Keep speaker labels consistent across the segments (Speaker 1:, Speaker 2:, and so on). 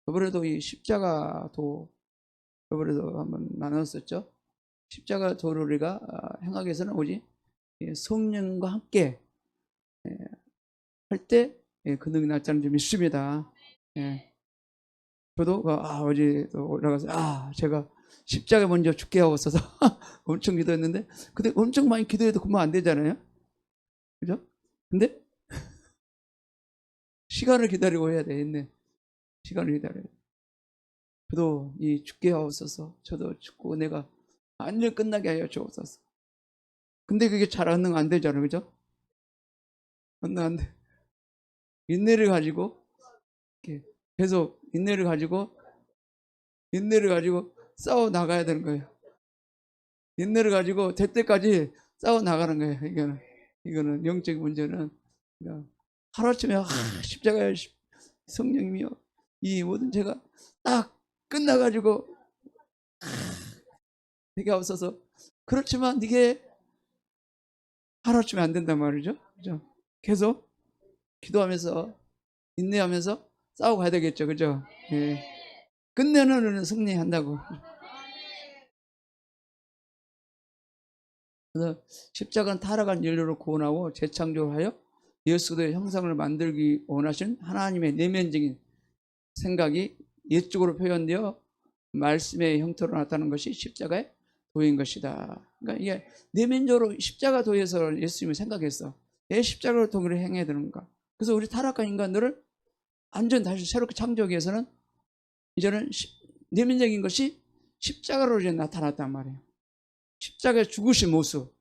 Speaker 1: 저번에도 이 십자가도 저번에도 한번 나눴었죠. 십자가도를 우리가 행하기 위해서는 오직 성령과 함께 할 때 그 능력이 날짜는 좀 있습니다. 저도 어제 올라가서 제가 십자가 먼저 죽게 하고 있어서 엄청 기도했는데, 근데 엄청 많이 기도해도 그만 안 되잖아요. 그죠? 근데 시간을 기다리고 해야 되겠네. 시간을 기다려야 돼. 저도 이 죽게 하옵소서. 저도 죽고 내가 완전 끝나게 하여 주옵소서. 근데 그게 잘 안 되잖아요. 그죠? 안 돼. 인내를 가지고 계속 인내를 가지고 싸워 나가야 되는 거예요. 인내를 가지고 될 때까지 싸워 나가는 거예요. 이거는 영적인 문제는 하루아침에 십자가에 성령님이요, 이 모든 죄가 딱 끝나가지고 되게 없어서. 그렇지만 이게 하루아침에 안 된단 말이죠. 그죠? 계속 기도하면서 인내하면서 싸우고 가야 되겠죠. 그죠? 예. 끝내는 승리한다고. 그래서 십자가는 타락한 인류를 구원하고 재창조하여 예수 그리스도의 형상을 만들기 원하신 하나님의 내면적인 생각이 옛적으로 표현되어 말씀의 형태로 나타나는 것이 십자가의 도인 것이다. 그러니까 이게 내면적으로 십자가 도에서 예수님이 생각했어. 왜 십자가를 통으로 행해야 되는가? 그래서 우리 타락한 인간들을 완전 다시 새롭게 창조하기 위해서는 이제는 내면적인 것이 십자가로 이제 나타났단 말이에요. 십자가에 죽으신 모습,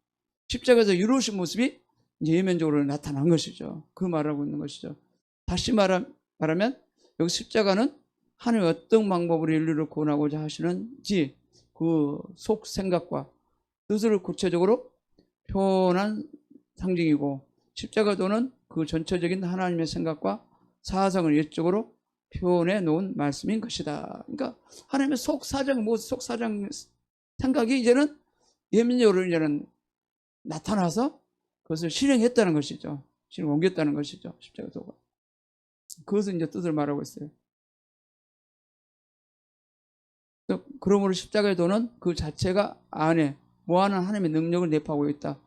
Speaker 1: 십자가에서 이루어진 모습이 이제 예면적으로 나타난 것이죠. 그 말하고 있는 것이죠. 다시 말하면 여기 십자가는 하나님의 어떤 방법으로 인류를 구원하고자 하시는지 그 속 생각과 뜻을 구체적으로 표현한 상징이고, 십자가도는 그 전체적인 하나님의 생각과 사상을 옛적으로 표현해 놓은 말씀인 것이다. 그러니까 하나님의 속 사정, 속 사정 생각이 이제는 예민적으로 이제는 나타나서 그것을 실행했다는 것이죠. 실행 옮겼다는 것이죠. 십자가도가. 그것은 이제 뜻을 말하고 있어요. 그러므로 십자가의 도는 그 자체가 안에 무한한 하나님의 능력을 내포하고 있다.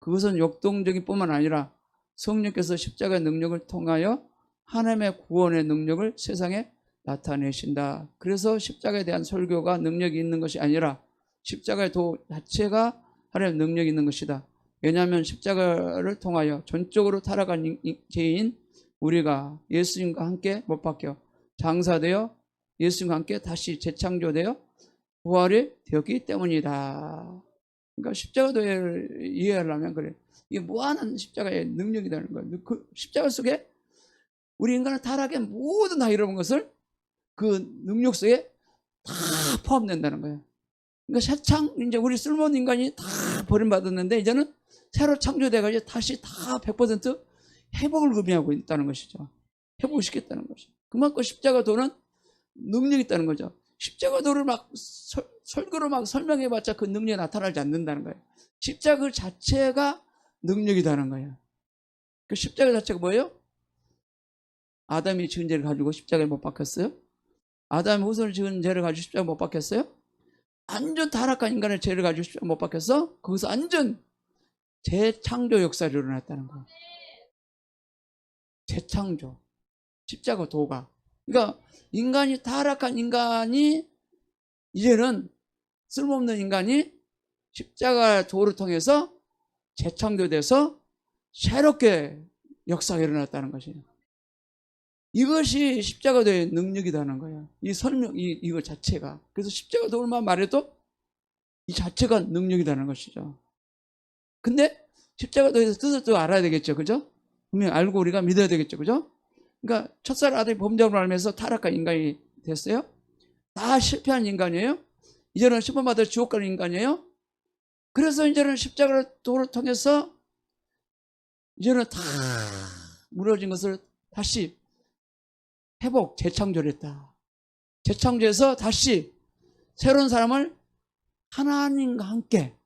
Speaker 1: 그것은 역동적인 뿐만 아니라 성령께서 십자가의 능력을 통하여 하나님의 구원의 능력을 세상에 나타내신다. 그래서 십자가에 대한 설교가 능력이 있는 것이 아니라 십자가의 도 자체가 하나님의 능력이 있는 것이다. 왜냐하면 십자가를 통하여 전적으로 타락한 죄인 우리가 예수님과 함께 못 박혀 장사되어 예수님과 함께 다시 재창조되어 부활이 되었기 때문이다. 그러니까 십자가도를 이해하려면 그래. 이게 무한한 십자가의 능력이라는 거예요. 그 십자가 속에 우리 인간의 타락의 모든 다 잃어본 것을 그 능력 속에 다 포함된다는 거예요. 그러니까 이제 우리 쓸모없는 인간이 다 버림받았는데 이제는 새로 창조돼가지고 다시 다 100% 회복을 의미하고 있다는 것이죠. 회복시켰다는 것이죠. 그만큼 십자가도는 능력이 있다는 거죠. 십자가도를 막 설교로 막 설명해봤자 그 능력이 나타나지 않는다는 거예요. 십자가 자체가 능력이라는 거예요. 그 십자가 자체가 뭐예요? 아담이 지은 죄를 가지고 십자가에 못 박혔어요? 아담이 후손을 지은 죄를 가지고 십자가에 못 박혔어요? 완전 타락한 인간의 죄를 가지고 십자가에 못 박혔어? 거기서 완전 재창조 역사를 일어났다는 거예요. 재창조. 십자가 도가. 그러니까 인간이 타락한 인간이 이제는 쓸모없는 인간이 십자가 도를 통해서 재창조돼서 새롭게 역사가 일어났다는 것이에요. 이것이 십자가도의 능력이라는 거예요. 이 설명, 이거 자체가. 그래서 십자가 도만 말해도 이 자체가 능력이라는 것이죠. 근데 십자가도에서 뜻을 또 알아야 되겠죠. 그죠? 분명히 알고 우리가 믿어야 되겠죠. 그죠? 그러니까 첫살 아들이 범죄를 알면서 타락한 인간이 됐어요. 다 실패한 인간이에요. 이제는 심판받아 지옥 가는 인간이에요. 그래서 이제는 십자가를 도를 통해서 이제는 다 무너진 것을 다시 회복, 재창조를 했다. 재창조해서 다시 새로운 사람을 하나님과 함께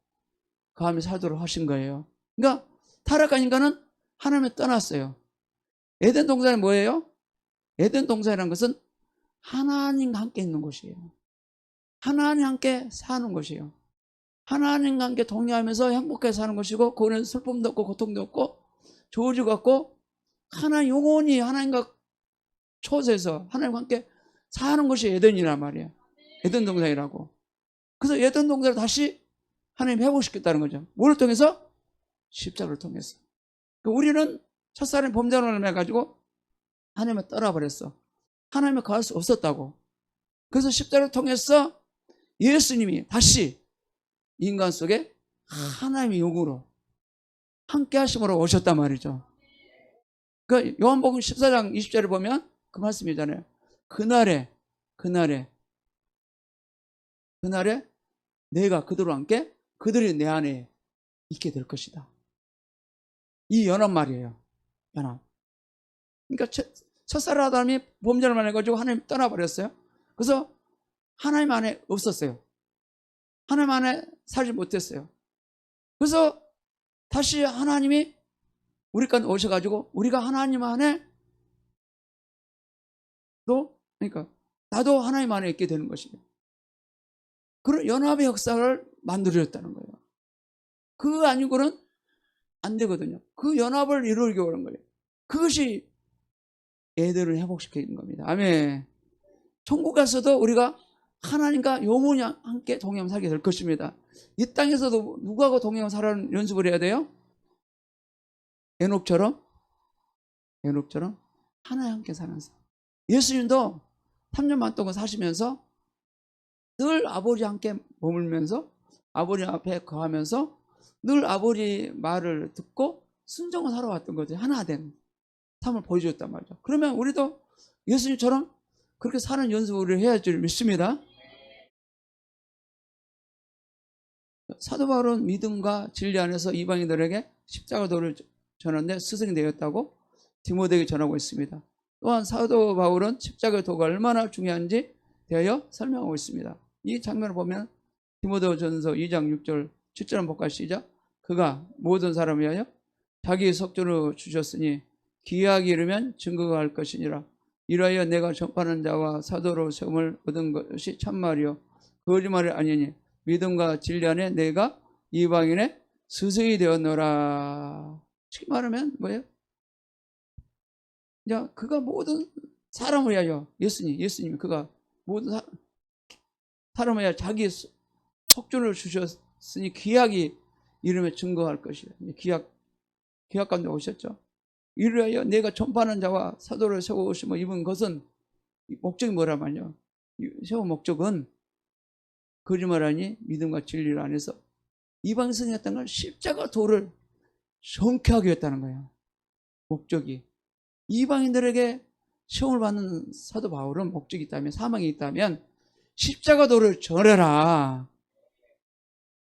Speaker 1: 가하며 살도록 하신 거예요. 그러니까 타락한 인간은 하나님을 떠났어요. 에덴 동산이 뭐예요? 에덴 동산이라는 것은 하나님과 함께 있는 곳이에요. 하나님과 함께 사는 곳이에요. 하나님과 함께 동의하면서 행복하게 사는 것이고, 그거는 슬픔도 없고 고통도 없고 좋아지고 같고, 하나님 영원히 하나님과 초소해서 하나님과 함께 사는 것이 에덴이란 말이에요. 에덴 동산이라고. 그래서 에덴 동산을 다시 하나님 회복시켰다는 거죠. 뭘 통해서? 십자가를 통해서. 우리는 첫사람이 범죄를 해가지고 하나님을 떠나버렸어. 하나님을 가할 수 없었다고. 그래서 십자가를 통해서 예수님이 다시 인간 속에 하나님의 영으로 함께 하심으로 오셨단 말이죠. 그 요한복음 14장 20절에 보면 그 말씀이잖아요. 그날에 내가 그들과 함께 그들이 내 안에 있게 될 것이다. 이 연합 말이에요. 연합. 그러니까 첫사랑 아담이 범죄를 해가지고 하나님 떠나버렸어요. 그래서 하나님 안에 없었어요. 하나님 안에 살지 못했어요. 그래서 다시 하나님이 우리까지 오셔가지고 우리가 하나님 안에 그러니까 나도 하나님 안에 있게 되는 것이에요. 그런 연합의 역사를 만들어졌다는 거예요. 그거 아니고는 안 되거든요. 그 연합을 이루려고 하는 거예요. 그것이 애들을 회복시키는 겁니다. 아멘. 천국 가서도 우리가 하나님과 영원히 함께 동행하며 살게 될 것입니다. 이 땅에서도 누구하고 동행하며 살아가는 연습을 해야 돼요? 에녹처럼 하나님 함께 사는 삶. 예수님도 3년 반 동안 사시면서 늘 아버지 함께 머물면서 아버지 앞에 거하면서 늘 아버지 말을 듣고 순종을 살아왔던 거죠. 하나 된 삶을 보여줬단 말이죠. 그러면 우리도 예수님처럼 그렇게 사는 연습을 해야 할 줄 믿습니다. 사도 바울은 믿음과 진리 안에서 이방인들에게 십자가 도를 전하는데 스승이 되었다고 디모데에게 전하고 있습니다. 또한 사도 바울은 십자가 도가 얼마나 중요한지 대하여 설명하고 있습니다. 이 장면을 보면 디모데전서 2장 6절 7절 한번 볼까요? 시작. 그가 모든 사람을 위하여 자기 속죄로 주셨으니 기약이 이르면 증거가 할 것이니라. 이라하여 내가 전파하는 자와 사도로 세움을 얻은 것이 참말이요 거짓말이 아니니 믿음과 진리 안에 내가 이방인의 스승이 되었노라. 쉽게 말하면 뭐예요? 자, 그가 모든 사람을 위하여 예수님이 그가 모든 사람을 위하여 자기 속죄를 주셨으니 기약이 이름에 증거할 것이에요. 기약 가운데 오셨죠. 이르하여 내가 전파하는 자와 사도를 세우심을 입은 것은 목적이 뭐란 말이요? 세운 목적은 거짓말하니 믿음과 진리를 안에서 이방 성이었다는 걸 십자가 도를 성취하기 위했다는 거예요. 목적이. 이방인들에게 시험을 받는 사도 바울은 목적이 있다면, 사망이 있다면 십자가 도를 전해라.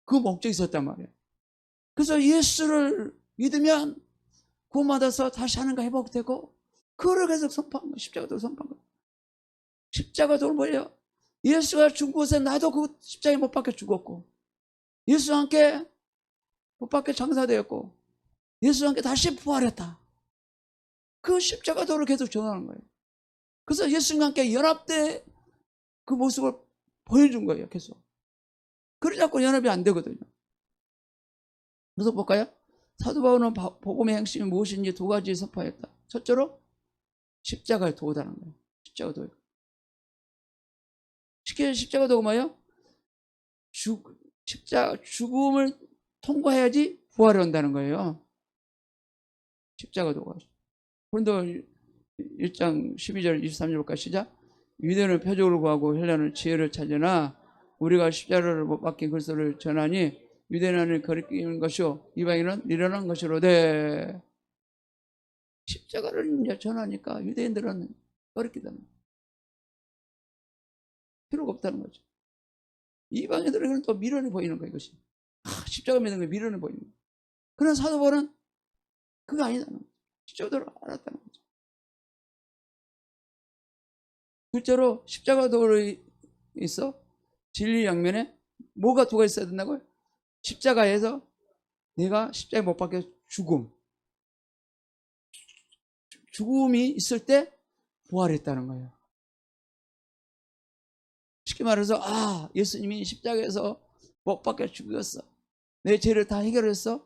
Speaker 1: 그 목적이 있었단 말이에요. 그래서 예수를 믿으면 구원받아서 다시 하나님과 회복되고, 그걸 계속 선포한 거예요. 십자가 도를 선포한 거예요. 십자가 도를 뭐예요? 예수가 죽은 곳에 나도 그 십자가에 못 박혀 죽었고, 예수와 함께 못 박혀 장사되었고, 예수와 함께 다시 부활했다. 그 십자가 도를 계속 전하는 거예요. 그래서 예수님과 함께 연합된 그 모습을 보여준 거예요. 계속. 그러지 않고 연합이 안 되거든요. 그래서 볼까요? 사도 바울은 복음의 핵심이 무엇인지 두 가지 선포했다. 첫째로 십자가의 도다라는 거예요. 십자가 도. 쉽게 십자가 도가 뭐예요? 죽음을 통과해야지 부활이 온다는 거예요. 십자가 도가. 고린도 1장 12절 23절까지 시작. 유대인은 표적을 구하고 헬라는 지혜를 찾으나 우리가 십자가를 못 박힌 그리스도를 전하니 유대인은 거리끼는 것이요 이방인은 미련한 것이로되. 십자가를 이제 전하니까 유대인들은 거리끼다는 거예요. 필요가 없다는 거죠. 이방인들에게는 또 미련이 보이는 거예요. 이것이. 십자가 믿는 게 미련이 보이는 거예요. 그러나 사도 바울은 그거 아니다는 거죠. 십자가를 알았다는 거죠. 둘째로 십자가 도를 있어 진리 양면에 뭐가 도가 있어야 된다고요? 십자가에서 내가 십자가에 못 박혀 죽음이 있을 때 부활했다는 거예요. 쉽게 말해서 예수님이 십자가에서 못 박혀 죽었어. 내 죄를 다 해결했어.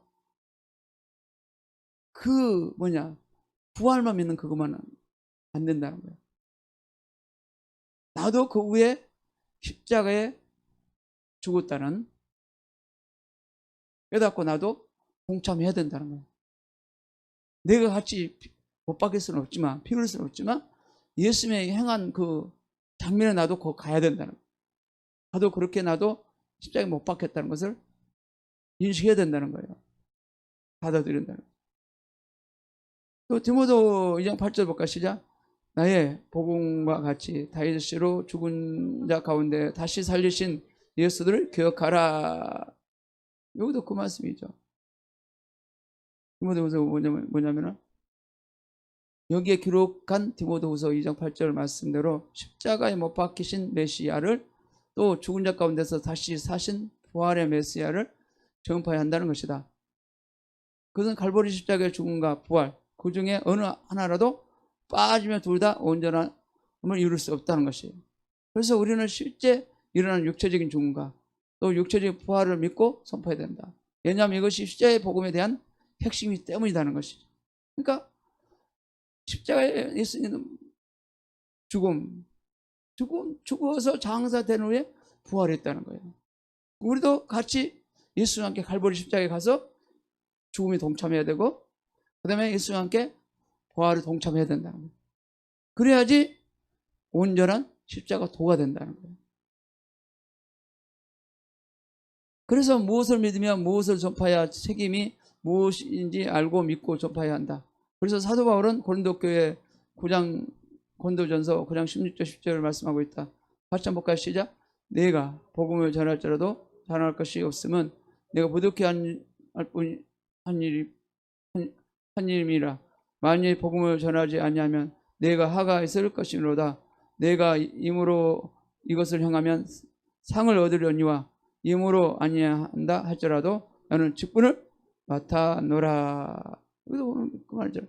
Speaker 1: 그 부활만 믿는 그것만은 안 된다는 거예요. 나도 그 후에 십자가에 죽었다는, 깨닫고 나도 동참해야 된다는 거예요. 내가 같이 못 박힐 수는 없지만, 피 흘릴 수는 없지만, 예수님이 행한 그 장면에 나도 거기 가야 된다는 거예요. 나도 그렇게 나도 십자가에 못 박혔다는 것을 인식해야 된다는 거예요. 받아들인다는 거예요. 또 디모데 2장 8절 볼까 시작. 나의 복음과 같이 다윗의 씨로 죽은 자 가운데 다시 살리신 예수들을 기억하라. 여기도 그 말씀이죠. 디모데후서 뭐냐면은 여기에 기록한 디모데후서 2장 8절 말씀대로 십자가에 못 박히신 메시아를, 또 죽은 자 가운데서 다시 사신 부활의 메시아를 전파해야 한다는 것이다. 그것은 갈보리 십자가의 죽음과 부활, 그 중에 어느 하나라도 빠지면 둘 다 온전함을 이룰 수 없다는 것이에요. 그래서 우리는 실제 일어나는 육체적인 죽음과 또 육체적인 부활을 믿고 선포해야 된다. 왜냐하면 이것이 십자가의 복음에 대한 핵심이기 때문이라는 것이죠. 그러니까 십자가에 예수님은 죽어서 장사된 후에 부활했다는 거예요. 우리도 같이 예수와 함께 갈보리 십자가에 가서 죽음에 동참해야 되고, 그 다음에 예수와 함께 부활에 동참해야 된다는 거예요. 그래야지 온전한 십자가 도가 된다는 거예요. 그래서 무엇을 믿으며 무엇을 전파해야 책임이 무엇인지 알고 믿고 전파해야 한다. 그래서 사도 바울은 고린도 교회 9장, 고린도전서 9장 16절 10절을 말씀하고 있다. 같이 한번 볼까요? 시작. 내가 복음을 전할지라도 전할 것이 없으면 내가 부득이 한 일임이라. 만일 복음을 전하지 아니하면 내가 하가 있을 것이로다. 내가 임으로 이것을 행하면 상을 얻으려니와 임으로 아니한다 할지라도 나는 직분을 맡아노라. 여기도 보면 그 말이죠.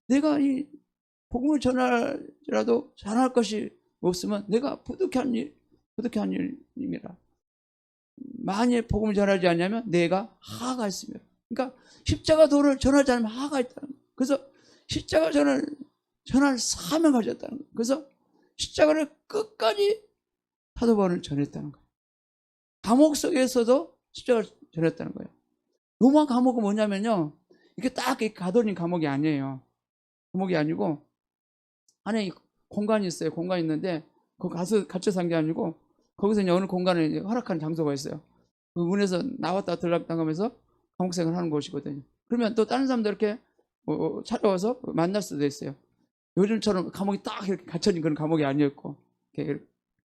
Speaker 1: 내가 이 복음을 전할지라도 전할 것이 없으면 내가 부득이한 일임이라. 만일 복음을 전하지 않냐면 내가 하가 있으며. 그러니까 십자가 도를 전하지 않으면 하가 있다는 거예요. 그래서 십자가 전할 사명을 가졌다는 거예요. 그래서 십자가를 끝까지 사도 바울은 전했다는 거예요. 감옥 속에서도 십자가를 전했다는 거예요. 로마 감옥은 뭐냐면요, 이게 딱 가둬진 감옥이 아니에요. 감옥이 아니고 안에 공간이 있어요. 공간이 있는데 거기 가서 갇혀 산 게 아니고, 거기서 어느 공간에 허락하는 장소가 있어요. 그 문에서 나왔다 들락당하면서 감옥 생활을 하는 곳이거든요. 그러면 또 다른 사람들 이렇게 찾아와서 만날 수도 있어요. 요즘처럼 감옥이 딱 이렇게 갇혀진 그런 감옥이 아니었고, 이렇게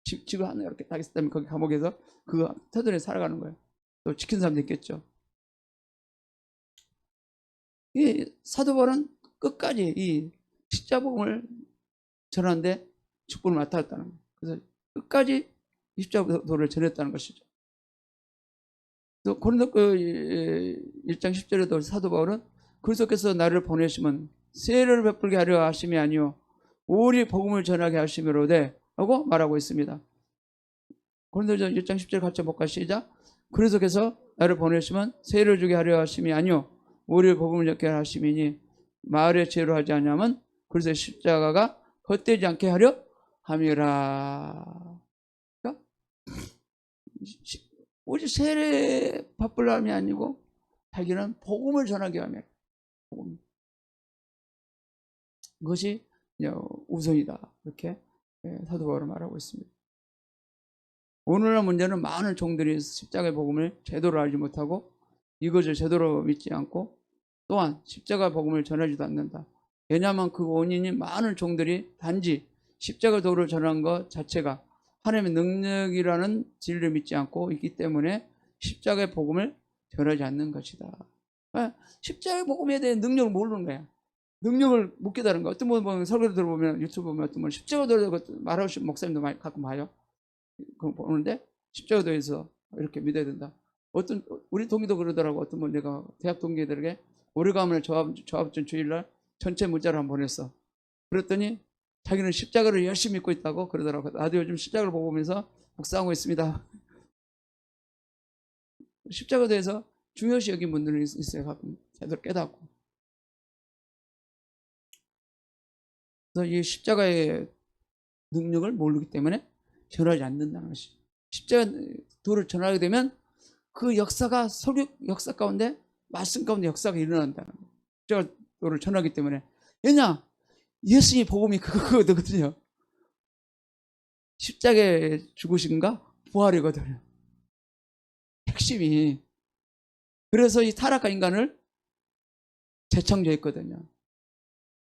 Speaker 1: 집을 하나 이렇게 딱 있었다면 거기 감옥에서 그 터전에 살아가는 거예요. 또 지키는 사람도 있겠죠. 이 사도 바울은 끝까지 이 십자복음을 전하는데 직분을 맡았다는 거예요. 그래서 끝까지 십자도를 전했다는 것이죠. 또 고린도 1장 10절에도 사도 바울은 그리스도께서 나를 보내시면 세례를 베풀게 하려 하심이 아니요 오직 복음을 전하게 하심이로되 하고 말하고 있습니다. 고린도전 1장 10절 같이 볼까 시작. 그리스도께서 나를 보내시면 세례를 주게 하려 하심이 아니요 오직 복음을 전하게 하심이니 마을에 죄로 하지 않냐면 그리스도의 십자가가 헛되지 않게 하려 함이라. 그러니까 오직 세례 베풀람이 아니고 자기는 복음을 전하게 하며 복음. 그것이 우선이다. 이렇게 사도 바울은 말하고 있습니다. 오늘날 문제는 많은 종들이 십자가의 복음을 제대로 알지 못하고 이것을 제대로 믿지 않고 또한 십자가 복음을 전하지도 않는다. 왜냐하면 그 원인이 많은 종들이 단지 십자가 도를 전한 것 자체가 하나님의 능력이라는 진리를 믿지 않고 있기 때문에 십자가의 복음을 전하지 않는 것이다. 십자가의 복음에 대한 능력을 모르는 거야. 능력을 못 깨달은 거야. 어떤 분 보면 설교를 들어보면 유튜브 보면 어떤 분 십자가 도를 말하시는 목사님도 많이 가끔 봐요. 그거 보는데 십자가 도에서 이렇게 믿어야 된다. 어떤 우리 동기도 그러더라고. 어떤 분 내가 대학 동기들에게 오래간만에 조합전 주일날 전체 문자를 한번 보냈어. 그랬더니 자기는 십자가를 열심히 믿고 있다고 그러더라고요. 나도 요즘 십자가를 보면서 묵상하고 있습니다. 십자가에 대해서 중요시 여긴 분들이 있어요. 가끔 제대로 깨닫고. 그래서 이 십자가의 능력을 모르기 때문에 전하지 않는다는 것이. 십자가 도를 전하게 되면 그 역사가 설교 역사 가운데 말씀 가운데 역사가 일어난다는 거예요. 십자가 도를 전하기 때문에. 왜냐? 예수님의 복음이 그거거든요. 십자가의 죽으심과 부활이거든요. 핵심이. 그래서 이 타락한 인간을 재창조했거든요.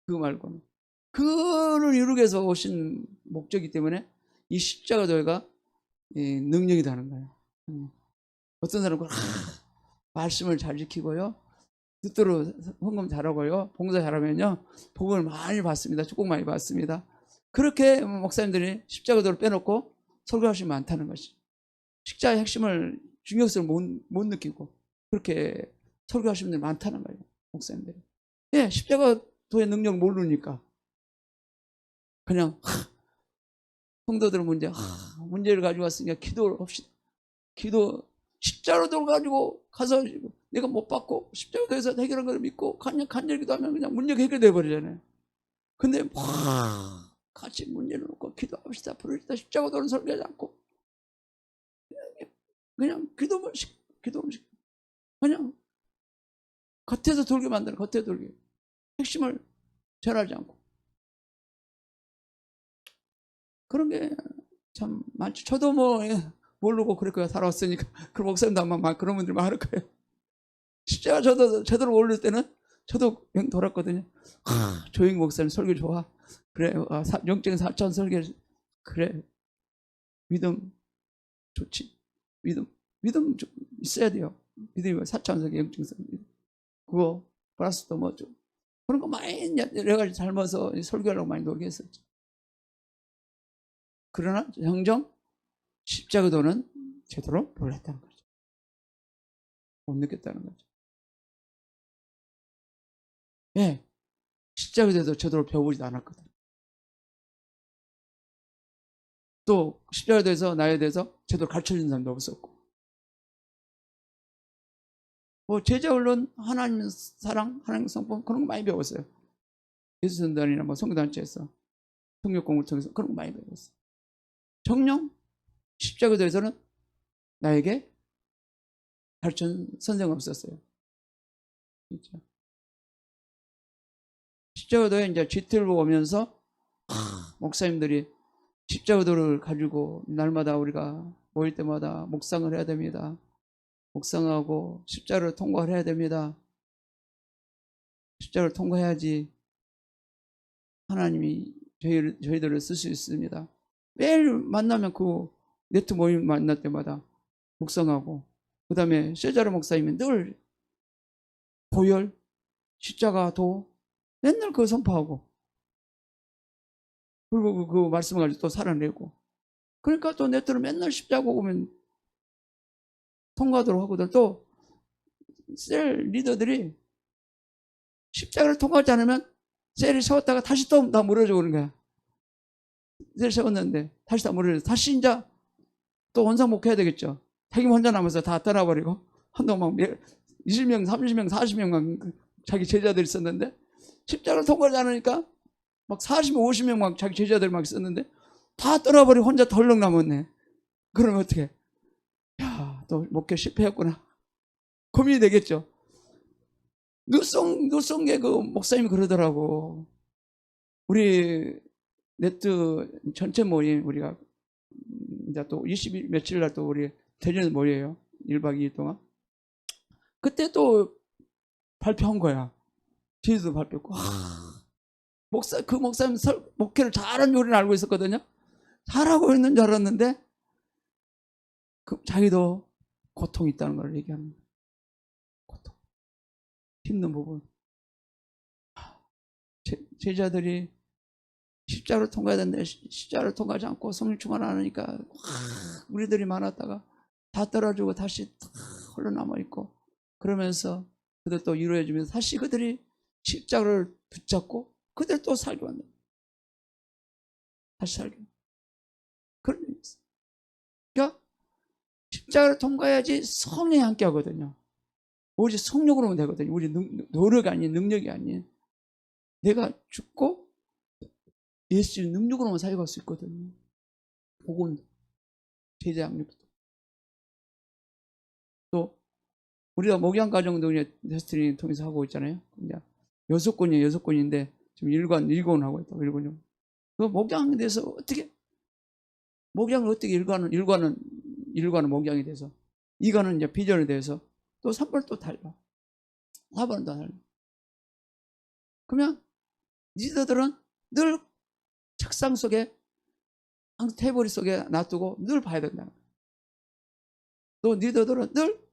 Speaker 1: 그거 말고는. 그를 이루기 위해서 오신 목적이기 때문에 이 십자가 도가 능력이 되는 거예요. 어떤 사람은 말씀을 잘 지키고요. 뜻대로 헌금 잘하고요. 봉사 잘하면요. 복을 많이 받습니다. 축복 많이 받습니다. 그렇게 목사님들이 십자가도를 빼놓고 설교하시면 많다는 것이. 십자가의 핵심을 중요성을 못 느끼고 그렇게 설교하시는 분들이 많다는 거예요. 목사님들이. 예, 십자가도의 능력을 모르니까. 그냥 성도들 문제를 가지고 왔으니까 기도를 합시다. 기도 십자가도를 가지고 가서 내가 못 받고 십자가도에서 해결한 걸 믿고 간절히 기도하면 그냥 문제가 해결돼 버리잖아요. 근데 같이 문제를 놓고 기도합시다. 부르시다. 십자가도는 설교하지 않고 그냥 기도만 그냥 겉에서 돌게 만드는 겉에 돌게 핵심을 전하지 않고 그런 게 참 많죠. 저도 모르고 그렇게 살아왔으니까 그 목사님도 아마 그런 분들 많을 거예요. 십자가 저도 제대로 모를 때는 저도 영 돌았거든요. 조영희 목사님 설교 좋아. 그래, 영적인 사천 설교 그래. 믿음 좋지. 믿음 있어야 돼요. 믿음이 사천 설교 영적인 설교. 그거 플러스 또 뭐죠. 그런 거 많이 여러 가지 삶아서 설교하려고 많이 노력했었죠. 그러나 영정 십자가도는 제대로 몰랐다는 거죠. 못 느꼈다는 거죠. 예, 십자가도도 제대로 배워보지도 않았거든. 또 십자가에 대해서 나에 대해서 제대로 가르쳐준 사람도 없었고 제자 언론 하나님 사랑 하나님 성품 그런 거 많이 배웠어요. 예수전단이나 성교단체에서 성경 공부를 통해서 그런 거 많이 배웠어요. 정녕 십자가에 대해서는 나에게 가르쳐준 선생은 없었어요. 진짜. 십자가도에 이제 GT를 오면서 목사님들이 십자가도를 가지고 날마다 우리가 모일 때마다 묵상을 해야 됩니다. 묵상하고 십자가를 통과를 해야 됩니다. 십자가를 통과해야지 하나님이 저희들을 쓸 수 있습니다. 매일 만나면 그 네트 모임 만날 때마다 묵상하고 그 다음에 세자르 목사님이 늘 보혈, 십자가, 도 맨날 그거 선포하고 그리고 그 말씀을 가지고 또 살아내고 그러니까 또 네트를 맨날 십자가 오면 통과하도록 하거든. 또 셀 리더들이 십자가를 통과하지 않으면 셀이 세웠다가 다시 또 다 무너져 오는 거야. 셀 세웠는데 다시 다 무너져 다시 이제 또 원상 목회해야 되겠죠. 자기 혼자 남아서 다 떠나버리고 한동안 막 20명, 30명, 40명 자기 제자들이 있었는데 십자가를 통과하지 않으니까 막 40명, 50명 막 자기 제자들 막 있었는데 다 떠나버리고 혼자 덜렁 남았네. 그러면 어떻게? 야, 또 목회 실패했구나. 고민이 되겠죠. 뉴송계 그 목사님이 그러더라고. 우리 네트 전체 모임 우리가 이제 또 20일 며칠 날 또 우리 대전 모여요. 1박 2일 동안. 그때 또 발표한 거야. 제주도 발표했고. 그 목사님 목회를 잘하는 요리를 알고 있었거든요. 잘하고 있는 줄 알았는데 자기도 고통이 있다는 걸 얘기하는 거예요. 고통. 힘든 부분. 제자들이 십자가를 통과해야 되는데 십자가를 통과하지 않고 성령 충만 안 하니까 우리들이 많았다가 다 떨어지고 다시 홀로 남아있고 그러면서 그들 또 위로해주면서 다시 그들이 십자가를 붙잡고 그들 또 살게 만든 다시 살게. 그런 의미 있어요. 그러니까 십자가를 통과해야지 성령이 함께 하거든요. 오직 성령으로만 되거든요. 우리 노력이 아닌, 능력이 아닌. 내가 죽고 예수의 능력으로만 살아갈 수 있거든요. 복음, 제자 양육도. 또 우리가 목양 가정도 테스트링 통해서 하고 있잖아요. 이제 6권이에요. 6권인데 지금 1권 하고 있다고. 1권이요. 그 목양에 대해서 어떻게 목양을 어떻게 일과는 목양에 대해서, 2과는 이제 비전에 대해서, 또 3번은 또 달라. 4번은 또 달라. 그러면 리더들은 늘 책상 속에, 테이블 속에 놔두고 늘 봐야 된다. 또 리더들은 늘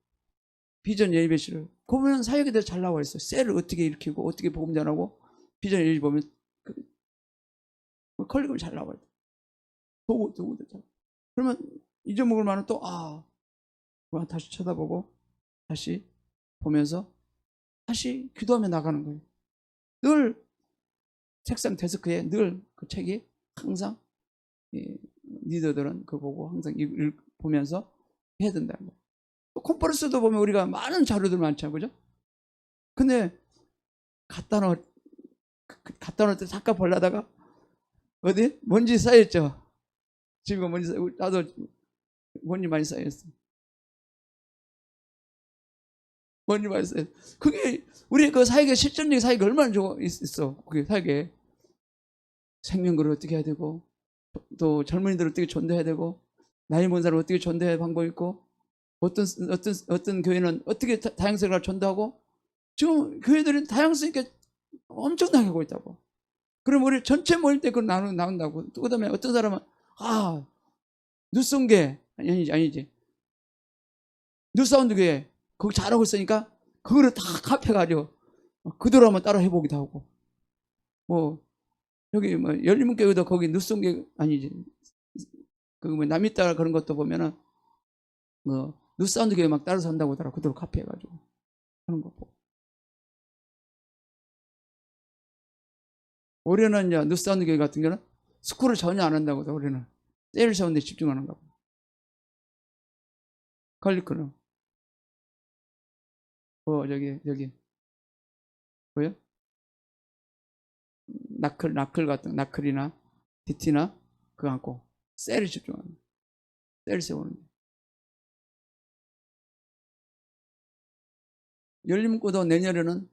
Speaker 1: 비전 예배실을 보면 사역에 대해서 잘 나와 있어요. 셀을 어떻게 일으키고 어떻게 복음 전하고, 비전 예배 보면 컬리그램 잘 나와 있어요. 도구도 잘. 그러면 잊어먹을 만은 또 다시 쳐다보고 다시 보면서 다시 기도하며 나가는 거예요. 늘 책상 데스크에 늘 그 책이 항상, 리더들은 그거 보고 항상 보면서 해야 된다는 거예요. 또 컨퍼런스도 보면 우리가 많은 자료들 많잖아요. 그죠? 근데 갖다 놓을 때 잠깐 보려다가 어디 먼지 쌓였죠. 집에 먼지 쌓여. 나도 먼지 많이 쌓였어. 먼지 많이 쌓였어. 그게 우리 그 사역의 실전적인 사역이 얼마나 있어. 그게 사역에 생명글을 어떻게 해야 되고, 또 젊은이들을 어떻게 전도해야 되고, 나이 먹은 사람을 어떻게 전도해야 방법이 있고, 어떤 교회는 어떻게 다양성을 전도하고, 지금 교회들은 다양성 있게 엄청나게 하고 있다고. 그럼 우리 전체 모일 때 그걸 나온다고. 또 그다음에 어떤 사람은 뉴송계 아니지 뉴사운드 교회 거기 잘하고 있으니까 그거를 다 합해가지고 그대로 한번 따라 해보기도 하고, 뭐 여기 뭐 열린문교회도 거기 뉴송계 아니지 그 뭐 남이따라 그런 것도 보면은 뭐 뉴사운드 교회 막 따라서 한다고 하더라. 그대로 카피해가지고 하는 거 보고. 올해는 이제 뉴사운드 교회 같은 경우는 스쿨을 전혀 안 한다고 하더라. 올해는 세일 사운드에 집중하는가 봐. 컬리크는 저기 뭐야? 나클 같은 나클이나 디티나 그거 갖고 셀을 집중하는, 셀 세우는. 열린문고도 내년에는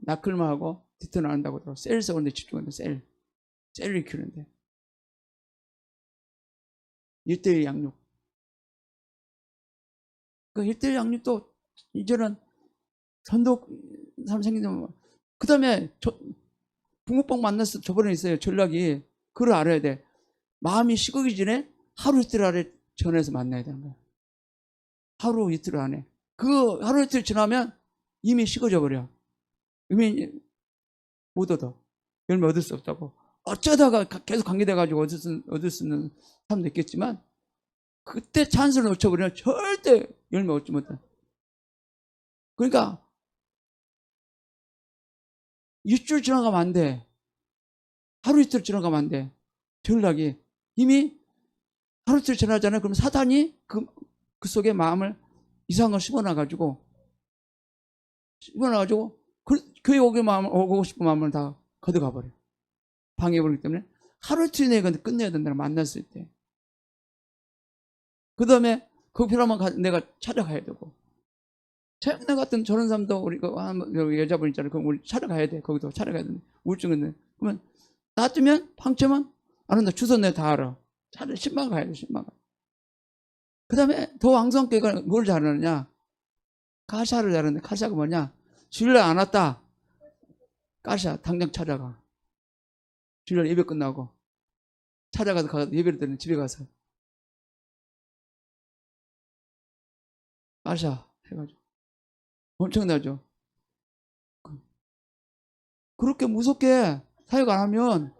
Speaker 1: 나클만 하고 디트는 안 한다고 하더라고. 셀 세우는데 집중하는, 셀을 키우는데. 1대1 양육. 그 1대1 양육도 이제는 전도 사람 생기면, 그 다음에 붕어빵 만났을 때 저번에 있어요. 전략이. 그걸 알아야 돼. 마음이 식기 전에 하루 이틀 안에 전화해서 만나야 되는 거야. 하루 이틀 안에. 그 하루 이틀 지나면 이미 식어져 버려. 이미 못 얻어. 열매 얻을 수 없다고. 어쩌다가 계속 관계돼가지고 얻을 수 있는 사람도 있겠지만, 그때 찬스를 놓쳐버리면 절대 열매 얻지 못해. 그러니까 일주일 지나가면 안 돼. 하루 이틀 지나가면 안 돼. 전략이 이미 하루 이틀 지나잖아요. 그럼 사단이 그 속에 마음을 이상한 걸 심어놔가지고 교회 오고 싶은 마음을 다 걷어가 버려. 방해해버리기 때문에 하루 이틀 내에 끝내야 된다. 만났을 때. 그 다음에 그 필요하면 내가 찾아가야 되고. 최근에 같은 저런 사람도 우리가 여자분 있잖아요. 그럼 우리 찾아가야 돼. 거기도 찾아가야 돼. 우울증인데. 그러면 놔두면 방치면 안 한다. 주소 내가 다 알아. 차라리 10만 가야 돼. 10만 가. 그 다음에 더 왕성교회가 뭘 잘하느냐. 카샤를 잘하는데, 카샤가 뭐냐. 주일날 안 왔다. 카샤 당장 찾아가. 주일날 예배 끝나고 찾아가서 예배를 드리는 집에 가서 카샤 해가지고. 엄청나죠. 그렇게 무섭게 사역 안 하면,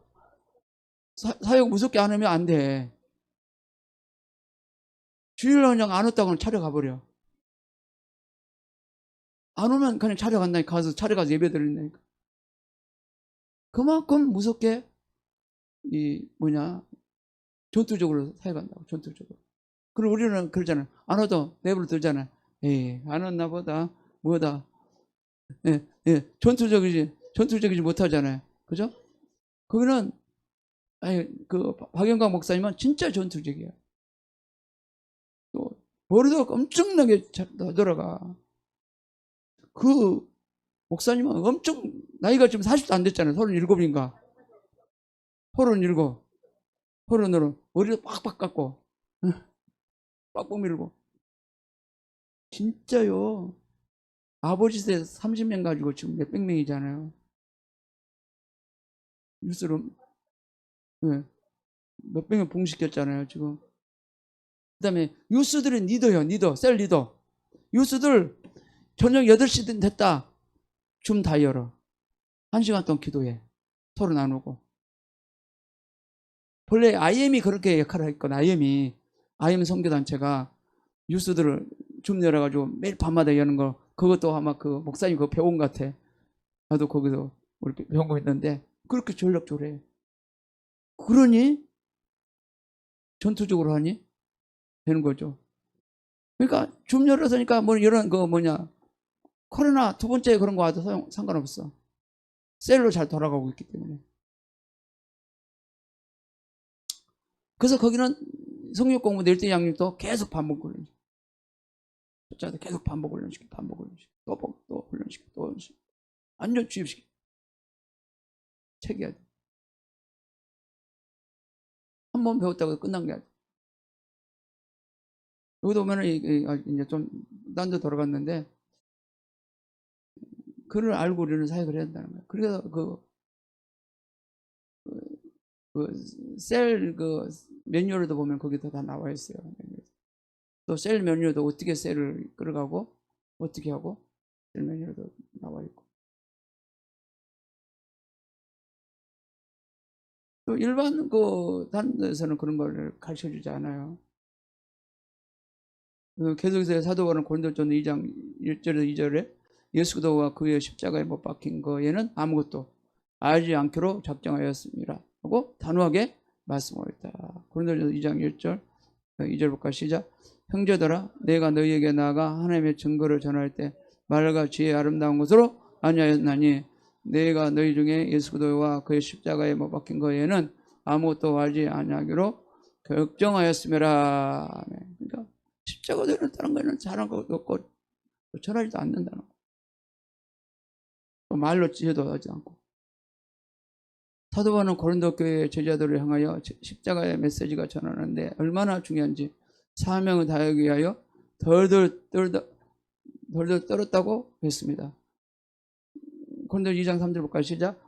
Speaker 1: 사역 무섭게 안 하면 안 돼. 주일날 그냥 안 왔다고는 찾아가 버려. 안 오면 그냥 찾아가서 예배 드린다니까. 그만큼 무섭게 이 뭐냐 전투적으로 사역한다고 전투적으로. 그리고 우리는 그러잖아요. 안 와도 내버려 두잖아요. 에이 안 왔나 보다 뭐다. 예, 예, 전투적이지 못하잖아요. 그죠? 거기는 아니 그 박영광 목사님은 진짜 전투적이에요. 또 머리도 엄청나게 돌아가. 그 목사님은 엄청 나이가 지금 40도 안 됐잖아요. 37인가. 37. 37. 머리도 빡빡 깎고 빡빡 밀고. 진짜요. 아버지 세 30명 가지고 지금 몇백 명이잖아요. 뉴스로 네, 몇백 명 봉시켰잖아요 지금. 그 다음에 유스들은 리더요. 리더. 셀 리더. 유스들 저녁 8시 됐다. 줌 다 열어. 1시간 동안 기도해. 서로 나누고. 본래 IM이 그렇게 역할을 했거든. IM 선교단체가 유스들을 줌 열어가지고 매일 밤마다 여는 거. 그것도 아마 그 목사님 그거 배운 것 같아. 나도 거기서 우리 배운 거 있는데 그렇게 전력적으로 해. 그러니 전투적으로 하니 되는 거죠. 그러니까 줌 열어서니까 뭐 이런 거 뭐냐 코로나 두 번째 그런 거 와도 상관없어. 셀로 잘 돌아가고 있기 때문에. 그래서 거기는 성역 공부 낼 때 양육도 계속 반복 훈련시켜. 숫자도 계속 반복 훈련시켜. 반복 훈련시켜. 또 훈련시켜. 또 훈련시켜. 완전 주입시켜. 책이야 돼. 한 번 배웠다고 끝난 게 아니야. 여기도 오면은 이제 좀 딴 데 돌아갔는데 그를 알고 우리는 사역을 해야 된다는 거야. 그래서 셀 매뉴얼도 보면 거기도 다 나와 있어요. 또 셀 매뉴얼도 어떻게 셀을 끌어가고 어떻게 하고 셀 매뉴얼도 나와 있고. 또 일반 다른 데서는 그런 걸 가르쳐 주지 않아요. 계속해서 사도바울은 고린도전 2장 1절에서 2절에 예수 그리스도와 그의 십자가에 못 박힌 거에는 아무것도 알지 않기로 작정하였습니다 하고 단호하게 말씀하였다. 고린도전 2장 1절 2절부터 시작. 형제들아 내가 너희에게 나아가 하나님의 증거를 전할 때 말과 지혜 아름다운 것으로 아니하였나니 내가 너희 중에 예수 그리스도와 그의 십자가에 못 박힌 거에는 아무것도 알지 아니하기로 결정하였음이라. 그러니까 십자가 되었다는 거는 잘한 것도 없고 전하지도 않는다는 거. 또 말로 지혜도 하지 않고. 사도 바울은 고린도 교회 제자들을 향하여 십자가의 메시지가 전하는데 얼마나 중요한지 사명을 다하기 위하여 덜덜 떨었다고 했습니다. 고린도 2장 3절 볼까요? 시작.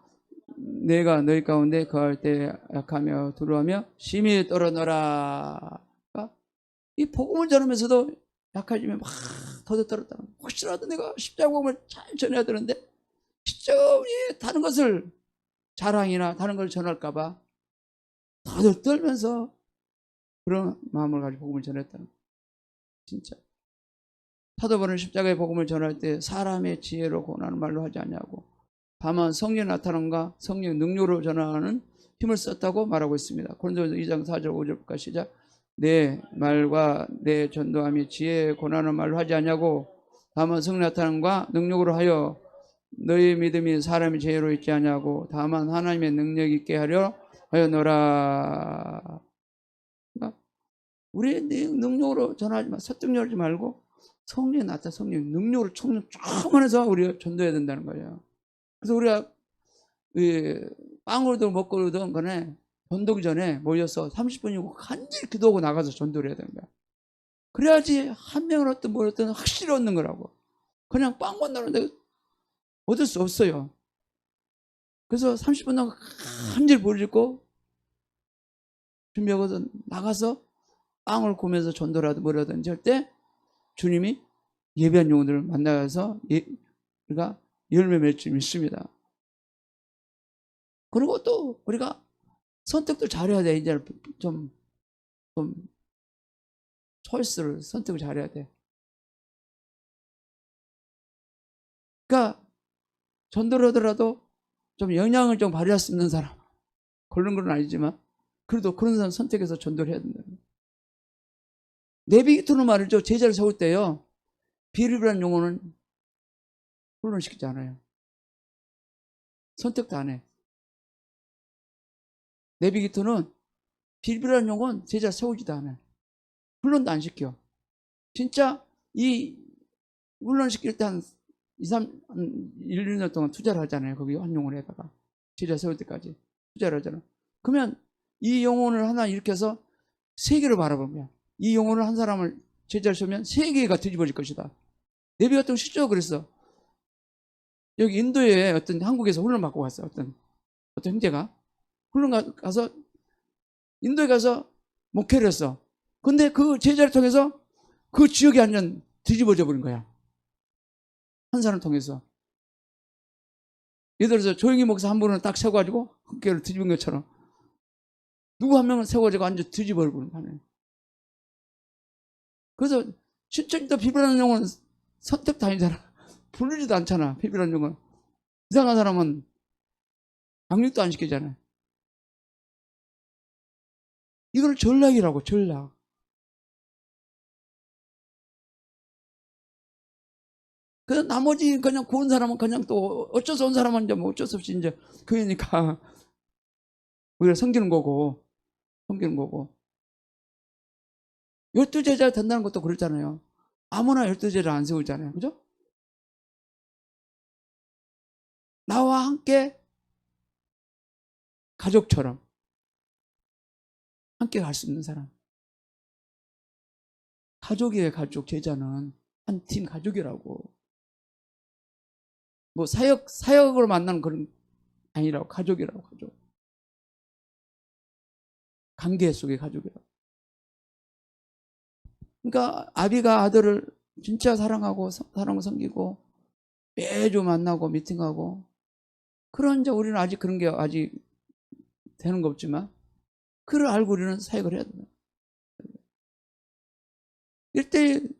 Speaker 1: 내가 너희 가운데 거할 때 약하며 두려워하며 심히 떨어너라. 이 복음을 전하면서도 약해지면 막 더더 떨었다. 혹시라도 내가 십자가 복음을 잘 전해야 되는데 십자가 위에 다른 것을 자랑이나 다른 걸 전할까봐 더더 떨면서 그런 마음을 가지고 복음을 전했다는 거예요. 진짜. 사도 바울은 십자가의 복음을 전할 때 사람의 지혜로 권하는 말로 하지 않냐고. 다만 성령 나타남과 성령 능력으로 전하는 힘을 썼다고 말하고 있습니다. 고린도서 2장 4절 5절까지 시작. 내 말과 내 전도함이 지혜에 권하는 말로 하지 않냐고. 다만 성령 나타남과 능력으로 하여 너희 믿음이 사람의 지혜로 있지 않냐고. 다만 하나님의 능력 있게 하려 하여노라. 그러니까 우리의 능력으로 전하지 마. 설득력 하지 말고 성령이 나타 성령 능력으로 충만해서 우리가 전도해야 된다는 거예요. 그래서 우리가 빵으로든 먹고든 간에 전도기 전에 모여서 30분이고 간절히 기도하고 나가서 전도를 해야 되는 거야. 그래야지 한 명을 얻든 뭘 얻든 확실히 얻는 거라고. 그냥 빵만 나오는데 얻을 수 없어요. 그래서 30분 동안 간절히 부르짖고 준비하고서 나가서 빵을 구매해서 전도를 하든 뭘 하든지 할 때 주님이 예배한 영혼들을 만나서 우리가 열매 맺을 줄 믿습니다. 그리고 또 우리가 선택도 잘해야 돼. 이제 좀 초이스를 선택을 잘해야 돼. 그러니까 전도를 하더라도 좀 영향을 좀 발휘할 수 있는 사람. 고른 건 아니지만 그래도 그런 사람 선택해서 전도를 해야 된다. 내비게이터는 말이죠. 제자를 세울 때요. 비리비란 용어는 훈련시키지 않아요. 선택도 안 해. 내비게이터는 비리비란 용어는 제자 세우지도 않아요. 훈련도 안 시켜. 진짜 이 훈련시킬 때 한 2, 3, 1, 2년 동안 투자를 하잖아요. 거기 한 용어에다가. 제자 세울 때까지 투자를 하잖아요. 그러면 이 영혼을 하나 일으켜서 세계를 바라보는 거야. 이 영혼을 한 사람을 제자를 세우면 세계가 뒤집어질 것이다. 내비 같은 거 실제로 그랬어. 여기 인도에 어떤 한국에서 훈련 받고 갔어. 어떤 형제가 훈련 가서 인도에 가서 목회를 했어. 근데 그 제자를 통해서 그 지역이 완전 뒤집어져 버린 거야. 한 사람을 통해서. 예를 들어서 조용히 목사 한 분은 딱 세워가지고 학교를 뒤집은 것처럼 누구 한 명은 세워가지고 완전 뒤집어 버린 거야. 그래서 실제 비비라는 용어는 선택도 아니잖아. 부르지도 않잖아. 비비라는 용어는. 이상한 사람은 양육도 안 시키잖아요. 이걸 전략이라고, 전략. 그래서 나머지 그냥 고운 사람은 그냥 또 어쩔 수 없는 사람은 이제 뭐 어쩔 수 없이 이제 그러니까 우리가 섬기는 거고, 섬기는 거고. 12제자 된다는 것도 그렇잖아요. 아무나 12제자 안 세우잖아요. 그죠? 나와 함께 가족처럼 함께 갈 수 있는 사람. 가족이에요, 가족. 제자는 한 팀 가족이라고. 뭐 사역으로 만나는 그런 아니라고. 가족이라고. 가족. 관계 속의 가족이라고. 그러니까 아비가 아들을 진짜 사랑하고 섬기고 매주 만나고 미팅하고 그런 이제 우리는 아직 그런 게 아직 되는 거 없지만 그걸 알고 우리는 사역을 해야 된다. 1대1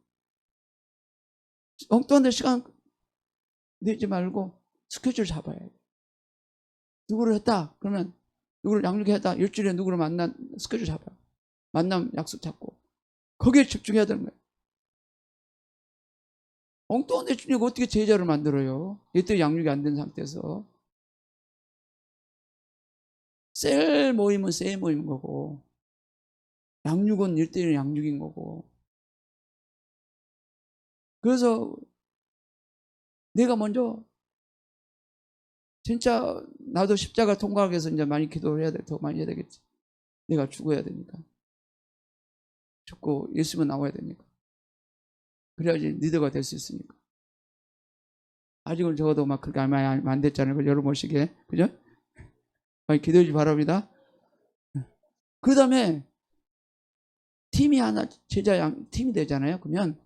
Speaker 1: 엉뚱한 데 시간 내지 말고 스케줄 잡아야 돼. 누구를 했다 그러면 누구를 양육했다 일주일에 누구를 만난 스케줄 잡아요. 만남 약속 잡고 거기에 집중해야 되는 거예요. 엉뚱한 데 집중하고 어떻게 제자를 만들어요. 이때 양육이 안 된 상태에서. 셀 모임은 셀 모임인 거고 양육은 1대1 양육인 거고. 그래서 내가 먼저 진짜 나도 십자가 통과하기 위해서 이제 많이 기도를 해야 돼. 더 많이 해야 되겠지. 내가 죽어야 되니까. 죽고 예수만 나와야 되니까. 그래야지 리더가 될 수 있으니까. 아직은 적어도 막 그렇게 많이 안 됐잖아요. 여러분 모시게. 그죠? 많이 기도해 주시 바랍니다. 그 다음에 팀이 하나, 팀이 되잖아요. 그러면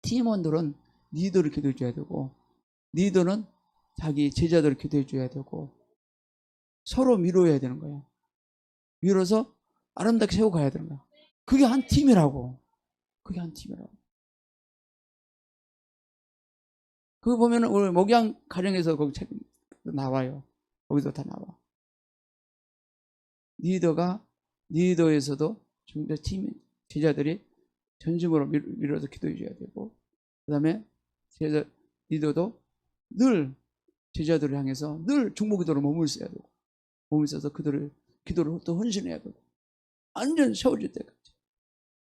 Speaker 1: 팀원들은 리더를 기도해 줘야 되고, 리더는 자기 제자들을 기도해 줘야 되고, 서로 위로해야 되는 거예요. 위로서 아름답게 세워 가야 되는 거야. 그게 한 팀이라고. 그게 한 팀이라고. 그거 보면은 오늘 목양 가정에서 거기 책 나와요. 거기도 다 나와. 리더에서도 팀 제자들이 전심으로 밀어서 기도해 줘야 되고, 그 다음에 리더도 늘 제자들을 향해서 늘 중보기도로 몸을 써야 되고, 몸을 써서 그들을 기도를 또 헌신해야 되고, 완전 세워질 때까지.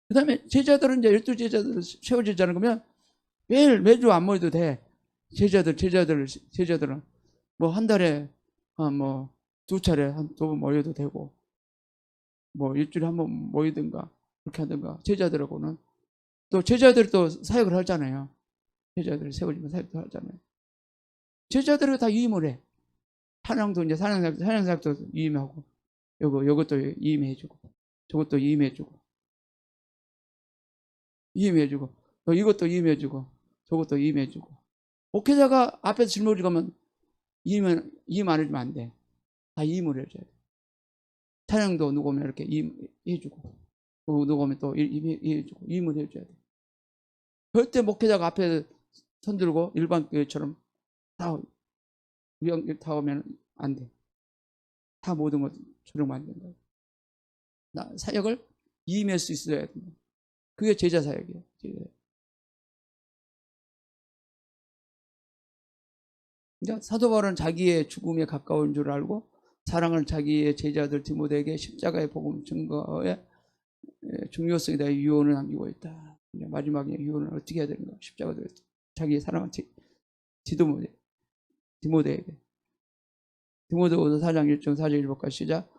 Speaker 1: 그 다음에 제자들은 이제 12제자들을 세워지자는 거면 매주 안 모여도 돼. 제자들은 뭐 한 달에 뭐 2차례 한 2번 모여도 되고, 뭐 일주일에 한 번 모이든가 그렇게 하든가. 제자들하고는 또 제자들이 또 사역을 하잖아요. 제자들이 세워지면 사역도 하잖아요. 제자들이 다 위임을 해. 찬양도 이제 찬양사역도 위임하고, 요것도 위임해주고, 저것도 위임해주고, 또 이것도 위임해주고, 저것도 위임해주고. 목회자가 앞에서 짊어지고 가면 위임 안 해주면 안 돼. 다 위임을 해줘야 돼. 찬양도 누구 오면 이렇게 위임해주고, 누구 오면 또 위임해주고, 위임을 해줘야 돼. 절대 목회자가 앞에 손들고 일반 교회처럼 다 오면 안 돼. 다 모든 것 저녁 만든다. 사역을 이임할 수 있어야 된다. 그게 제자 사역이에요. 그러니까 사도 바울은 자기의 죽음에 가까운 줄 알고 사랑을 자기의 제자들 디모데에게 십자가의 복음 증거의 중요성에 대해 유언을 남기고 있다. 마지막에 유언을 어떻게 해야 되는가? 십자가도 자기의 사랑을 디모데에게. 디모데후서 4장 1절 4절 1절까지 시작.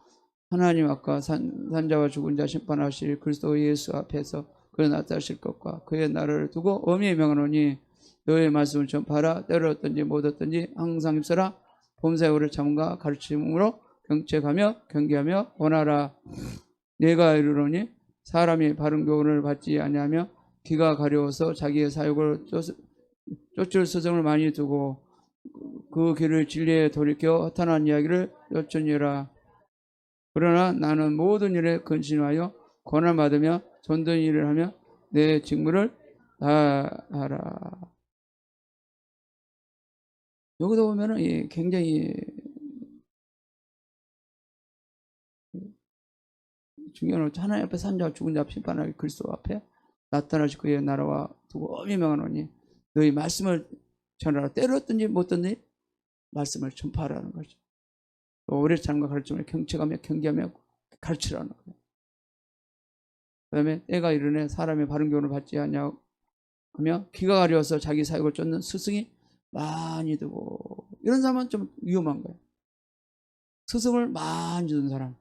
Speaker 1: 하나님 앞과 산자와 죽은 자 심판하실 그리스도 예수 앞에서 그의 나타나실 것과 그의 나라를 두고 엄히 명하노니 너의 말씀을 전파하라. 때로었든지 못었든지 항상 힘써라. 범사요를 참과 가르침으로 경책하며 경계하며 원하라. 내가 이르노니 사람이 바른 교훈을 받지 아니하며 귀가 가려워서 자기의 사욕을 쫓을 스승을 많이 두고 그 길을 진리에 돌이켜 허탄한 이야기를 쫓으니라. 그러나 나는 모든 일에 근신하여 권한을 받으며 전도의 일을 하며 내 직무를 다하라. 여기도 보면은 굉장히 중요한 것. 하나님 앞에 산자와 죽은 자 심판하기 그리스도 앞에 나타나시 그의 나라와 두고 엄히 명하노니 너희 말씀을 전하라. 때렸든지 못든지 말씀을 전파하라는 거죠. 오래 참과 가르침을 경책하며 경계하며 가르치라는 거예요. 그 다음에 때가 이르네 사람의 바른 교훈을 받지 않냐 하며 귀가 가려워서 자기 사역을 쫓는 스승이 많이 두고, 이런 사람은 좀 위험한 거예요. 스승을 많이 두는 사람,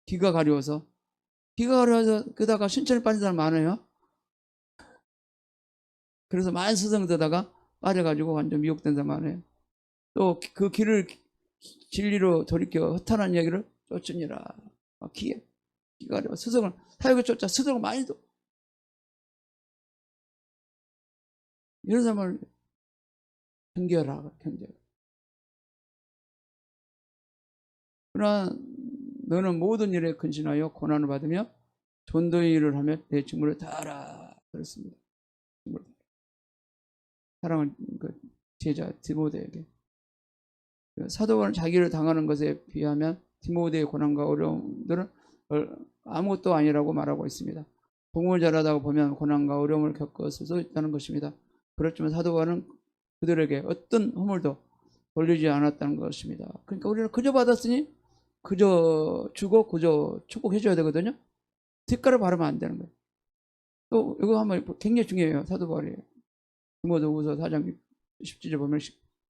Speaker 1: 귀가 가려워서 그다가 신천에 빠진 사람 많아요. 그래서 많은 스승을 두다가 빠져가지고 완전 미혹된 사람 많아요. 또 그 길을 진리로 돌이켜 허탄한 이야기를 쫓으니라. 귀가 가려워 스승을 사역을 쫓자 스승을 많이 둬. 이런 사람을 경계하라. 그러나 너는 모든 일에 근신하여 고난을 받으며 전도의 일을 하며 내 직무를 다하라. 그렇습니다. 사랑하는 그 제자 디모데에게. 사도 바울은 자기를 당하는 것에 비하면 디모데의 고난과 어려움들은 아무것도 아니라고 말하고 있습니다. 복음을 전하다가 보면 고난과 어려움을 겪었을 수 있다는 것입니다. 그렇지만 사도 바울은 그들에게 어떤 허물도 돌리지 않았다는 것입니다. 그러니까 우리는 그저 받았으니 그저 주고 그저 축복해줘야 되거든요. 뒷가를 바르면 안 되는 거예요. 또 이거 한번 굉장히 중요해요. 사도 바울이 디모데후서 4장 10절 보면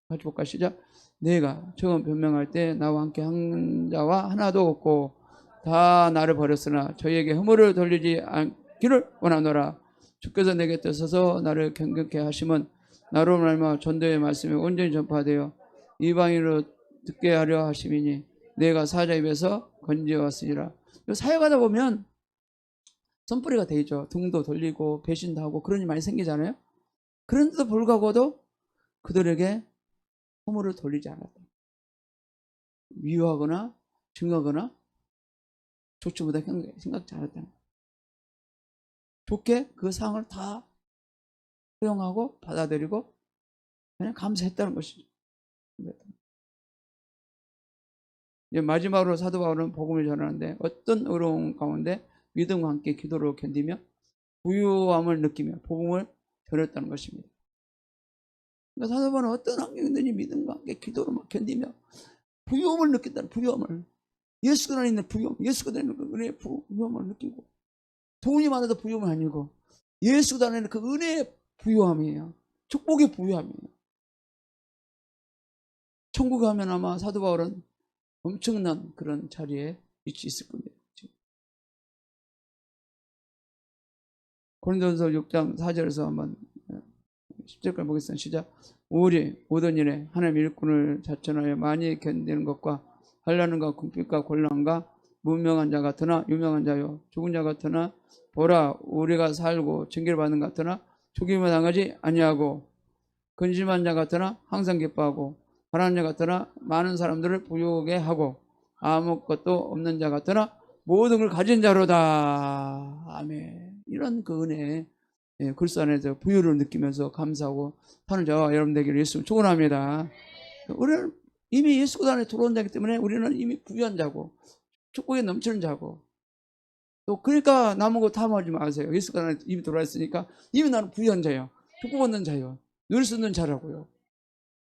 Speaker 1: 같이 볼까? 시작. 내가 처음 변명할 때 나와 함께 한 자와 하나도 없고 다 나를 버렸으나 저희에게 허물을 돌리지 않기를 원하노라. 주께서 내게 떼서서 나를 경건케 하심은 나로 말미암아 전도의 말씀이 온전히 전파되어 이방인으로 듣게 하려 하심이니 내가 사자 입에서 건져왔으니라. 사역하다 보면 손뿌리가 되죠. 등도 돌리고 배신도 하고 그런 일이 많이 생기잖아요. 그런데도 불구하고도 그들에게 허물을 돌리지 않았다. 미워하거나 증오하거나 좋지 못하게 생각지 않았다. 좋게 그 상황을 다 수용하고 받아들이고 그냥 감사했다는 것이죠. 이제 마지막으로 사도 바울은 복음을 전하는데 어떤 어려움 가운데 믿음과 함께 기도로 견디며 부유함을 느끼며 복음을 전했다는 것입니다. 그러니까 사도 바울은 어떤 환경이든지 믿음과 함께 기도로 막 견디며 부유함을 느낀다는 부유함을, 예수 그리스도 안에 있는 부유함, 예수 그리스도 안에 있는 그 은혜의 부유함을 느끼고, 돈이 많아도 부유함이 아니고 예수 그리스도 안에 있는 그 은혜의 부유함이에요. 축복의 부유함이에요. 천국에 가면 아마 사도 바울은 엄청난 그런 자리에 위치 있을 겁니다. 고린도전서 6장 4절에서 한번 10절까지 보겠습니다. 시작. 우리 모든 일에 하나님의 일꾼을 자천하여 많이 견디는 것과 환난과 궁핍과 곤란과 무명한 자 같으나 유명한 자요 죽은 자 같으나 보라 우리가 살고 징계를 받는 것 같으나 죽임을 당하지 아니하고 근심한 자 같으나 항상 기뻐하고 가난한 자 같으나 많은 사람들을 부유하게 하고 아무것도 없는 자 같으나 모든 걸 가진 자로다. 아멘. 이런 그 은혜, 예, 그리스도 안에서 부유를 느끼면서 감사하고 사는 저와 여러분 되기를 예수 축원합니다. 우리는 이미 예수 안에 들어온 자이기 때문에 우리는 이미 부유한 자고 축복에 넘치는 자고 또 그러니까 남은 거 탐하지 마세요. 예수 안에 이미 들어와 있으니까 이미 나는 부유한 자예요. 축복 얻는 자예요. 누릴 수 있는 자라고요.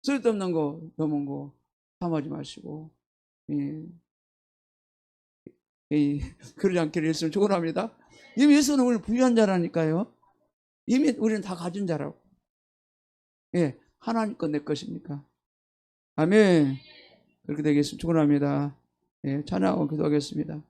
Speaker 1: 쓸데없는 거 넘은 거 탐하지 마시고 예. 예. 그러지 않기를 예수님 축원합니다. 이미 예수는 우리를 부유한 자라니까요. 이미 우리는 다 가진 자라고. 예, 하나님 건 내 것입니까? 아멘. 그렇게 되겠습니다. 축원합니다. 예, 찬양하고 기도하겠습니다.